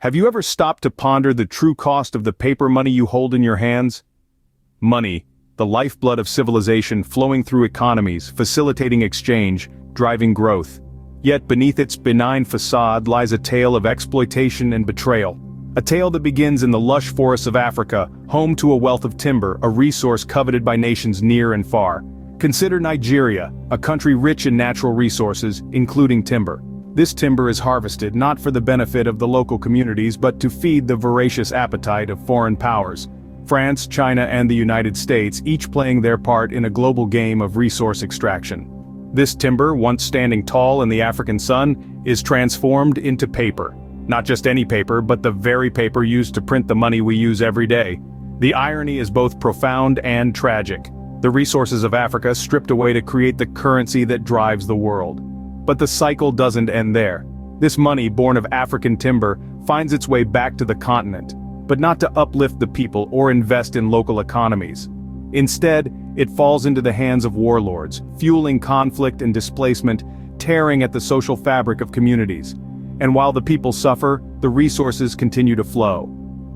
Have you ever stopped to ponder the true cost of the paper money you hold in your hands? Money, the lifeblood of civilization flowing through economies, facilitating exchange, driving growth. Yet beneath its benign facade lies a tale of exploitation and betrayal. A tale that begins in the lush forests of Africa, home to a wealth of timber, a resource coveted by nations near and far. Consider Nigeria, a country rich in natural resources, including timber. This timber is harvested not for the benefit of the local communities but to feed the voracious appetite of foreign powers. France, China, and the United States each playing their part in a global game of resource extraction. This timber, once standing tall in the African sun, is transformed into paper. Not just any paper, but the very paper used to print the money we use every day. The irony is both profound and tragic. The resources of Africa stripped away to create the currency that drives the world. But the cycle doesn't end there. This money, born of African timber, finds its way back to the continent, but not to uplift the people or invest in local economies. Instead, it falls into the hands of warlords, fueling conflict and displacement, tearing at the social fabric of communities. And while the people suffer, the resources continue to flow.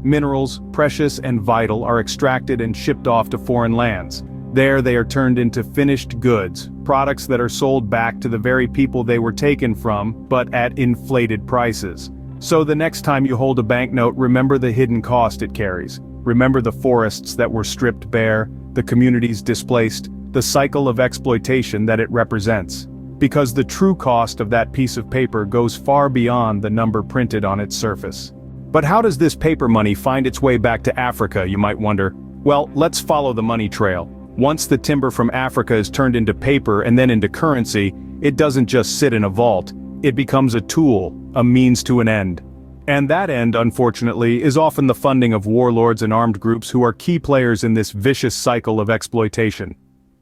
Minerals, precious and vital, are extracted and shipped off to foreign lands. There they are turned into finished goods, products that are sold back to the very people they were taken from, but at inflated prices. So the next time you hold a banknote, remember the hidden cost it carries. Remember the forests that were stripped bare, the communities displaced, the cycle of exploitation that it represents. Because the true cost of that piece of paper goes far beyond the number printed on its surface. But how does this paper money find its way back to Africa, you might wonder? Well, let's follow the money trail. Once the timber from Africa is turned into paper and then into currency, it doesn't just sit in a vault. It becomes a tool, a means to an end. And that end, unfortunately, is often the funding of warlords and armed groups who are key players in this vicious cycle of exploitation.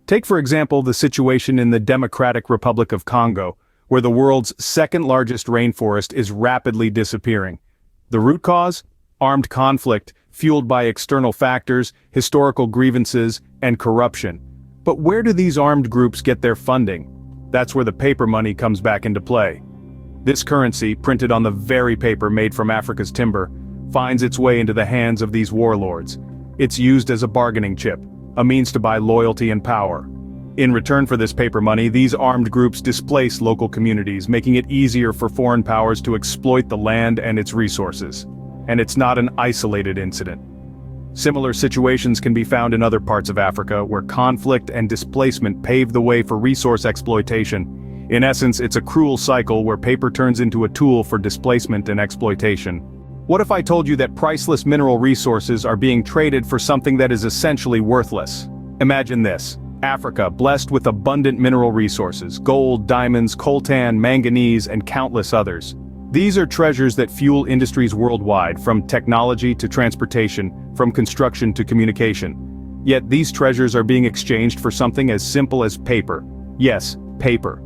Take for example the situation in the Democratic Republic of Congo, where the world's second-largest rainforest is rapidly disappearing. The root cause? Armed conflict, fueled by external factors, historical grievances, and corruption. But where do these armed groups get their funding? That's where the paper money comes back into play. This currency, printed on the very paper made from Africa's timber, finds its way into the hands of these warlords. It's used as a bargaining chip, a means to buy loyalty and power. In return for this paper money, these armed groups displace local communities, making it easier for foreign powers to exploit the land and its resources. And it's not an isolated incident. Similar situations can be found in other parts of Africa where conflict and displacement pave the way for resource exploitation. In essence, it's a cruel cycle where paper turns into a tool for displacement and exploitation. What if I told you that priceless mineral resources are being traded for something that is essentially worthless? Imagine this: Africa, blessed with abundant mineral resources, gold, diamonds, coltan, manganese, and countless others. These are treasures that fuel industries worldwide, from technology to transportation, from construction to communication. Yet these treasures are being exchanged for something as simple as paper. Yes, paper.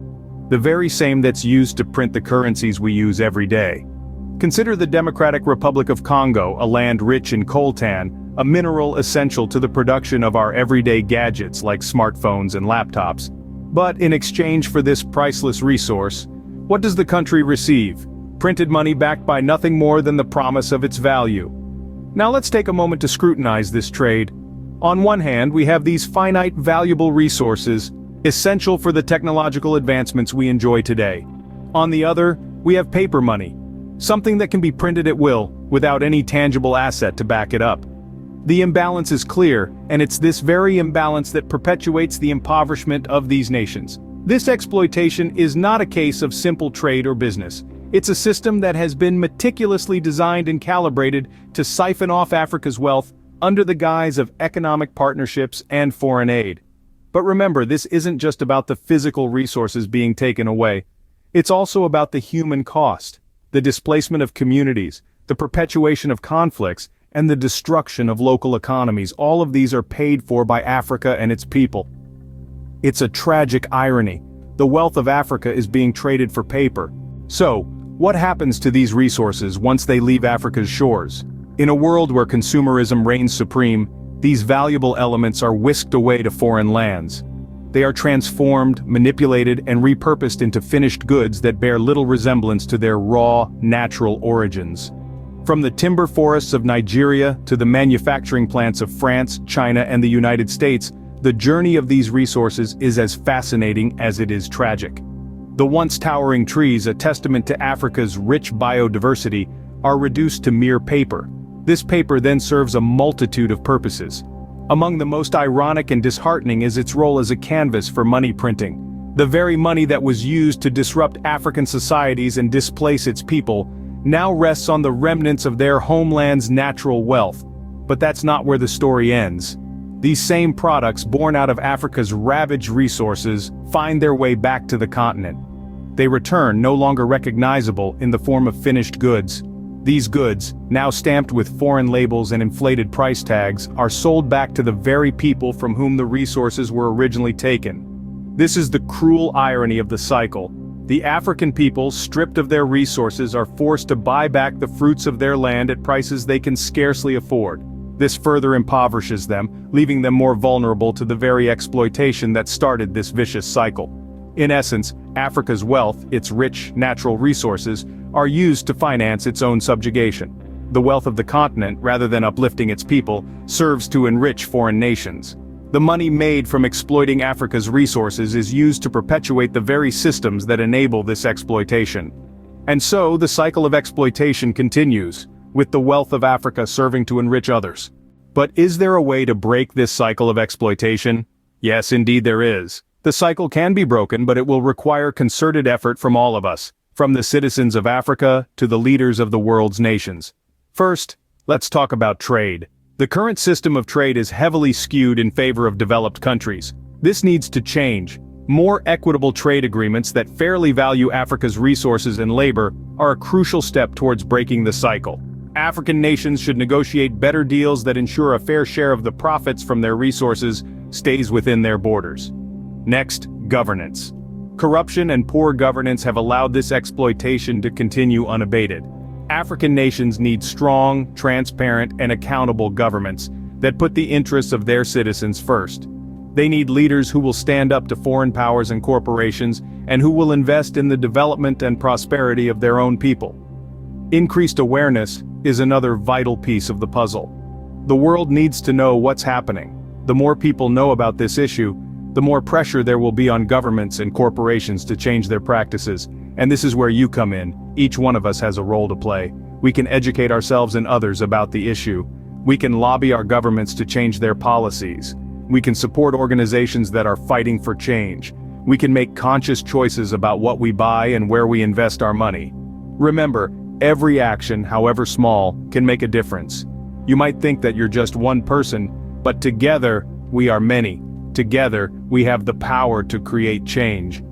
The very same that's used to print the currencies we use every day. Consider the Democratic Republic of Congo, a land rich in coltan, a mineral essential to the production of our everyday gadgets like smartphones and laptops. But in exchange for this priceless resource, what does the country receive? Printed money backed by nothing more than the promise of its value. Now let's take a moment to scrutinize this trade. On one hand, we have these finite, valuable resources, essential for the technological advancements we enjoy today. On the other, we have paper money, something that can be printed at will, without any tangible asset to back it up. The imbalance is clear, and it's this very imbalance that perpetuates the impoverishment of these nations. This exploitation is not a case of simple trade or business. It's a system that has been meticulously designed and calibrated to siphon off Africa's wealth under the guise of economic partnerships and foreign aid. But remember, this isn't just about the physical resources being taken away. It's also about the human cost, the displacement of communities, the perpetuation of conflicts, and the destruction of local economies. All of these are paid for by Africa and its people. It's a tragic irony. The wealth of Africa is being traded for paper. So, what happens to these resources once they leave Africa's shores? In a world where consumerism reigns supreme, these valuable elements are whisked away to foreign lands. They are transformed, manipulated, and repurposed into finished goods that bear little resemblance to their raw, natural origins. From the timber forests of Nigeria to the manufacturing plants of France, China, and the United States, the journey of these resources is as fascinating as it is tragic. The once towering trees, a testament to Africa's rich biodiversity, are reduced to mere paper. This paper then serves a multitude of purposes. Among the most ironic and disheartening is its role as a canvas for money printing. The very money that was used to disrupt African societies and displace its people now rests on the remnants of their homeland's natural wealth. But that's not where the story ends. These same products, born out of Africa's ravaged resources, find their way back to the continent. They return, no longer recognizable, in the form of finished goods. These goods, now stamped with foreign labels and inflated price tags, are sold back to the very people from whom the resources were originally taken. This is the cruel irony of the cycle. The African people, stripped of their resources, are forced to buy back the fruits of their land at prices they can scarcely afford. This further impoverishes them, leaving them more vulnerable to the very exploitation that started this vicious cycle. In essence, Africa's wealth, its rich, natural resources, are used to finance its own subjugation. The wealth of the continent, rather than uplifting its people, serves to enrich foreign nations. The money made from exploiting Africa's resources is used to perpetuate the very systems that enable this exploitation. And so, the cycle of exploitation continues, with the wealth of Africa serving to enrich others. But is there a way to break this cycle of exploitation? Yes, indeed there is. The cycle can be broken, but it will require concerted effort from all of us, from the citizens of Africa to the leaders of the world's nations. First, let's talk about trade. The current system of trade is heavily skewed in favor of developed countries. This needs to change. More equitable trade agreements that fairly value Africa's resources and labor are a crucial step towards breaking the cycle. African nations should negotiate better deals that ensure a fair share of the profits from their resources stays within their borders. Next, governance. Corruption and poor governance have allowed this exploitation to continue unabated. African nations need strong, transparent, and accountable governments that put the interests of their citizens first. They need leaders who will stand up to foreign powers and corporations, and who will invest in the development and prosperity of their own people. Increased awareness is another vital piece of the puzzle. The world needs to know what's happening. The more people know about this issue, the more pressure there will be on governments and corporations to change their practices, and this is where you come in. Each one of us has a role to play. We can educate ourselves and others about the issue. We can lobby our governments to change their policies. We can support organizations that are fighting for change. We can make conscious choices about what we buy and where we invest our money. Remember, every action, however small, can make a difference. You might think that you're just one person, but together, we are many. Together, we have the power to create change.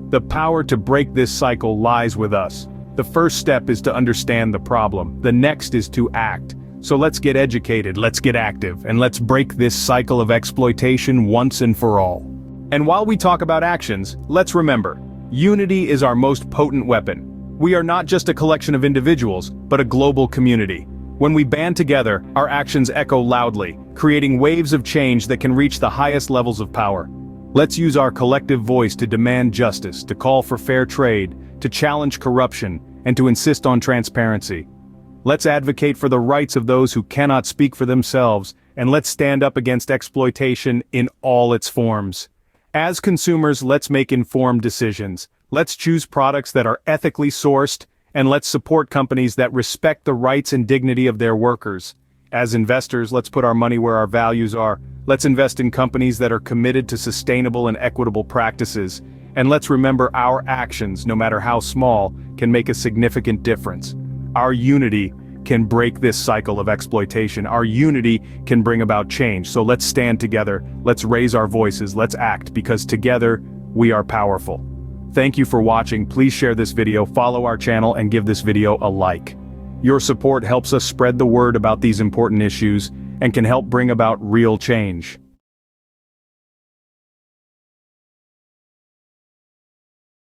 The power to break this cycle lies with us. The first step is to understand the problem. The next is to act. So let's get educated, let's get active, and let's break this cycle of exploitation once and for all. And while we talk about actions, let's remember, unity is our most potent weapon. We are not just a collection of individuals, but a global community. When we band together, our actions echo loudly, creating waves of change that can reach the highest levels of power. Let's use our collective voice to demand justice, to call for fair trade, to challenge corruption, and to insist on transparency. Let's advocate for the rights of those who cannot speak for themselves, and let's stand up against exploitation in all its forms. As consumers, let's make informed decisions. Let's choose products that are ethically sourced, and let's support companies that respect the rights and dignity of their workers. As investors, let's put our money where our values are. Let's invest in companies that are committed to sustainable and equitable practices. And let's remember our actions, no matter how small, can make a significant difference. Our unity can break this cycle of exploitation. Our unity can bring about change. So let's stand together, let's raise our voices, let's act, because together, we are powerful. Thank you for watching. Please share this video, follow our channel, and give this video a like. Your support helps us spread the word about these important issues and can help bring about real change.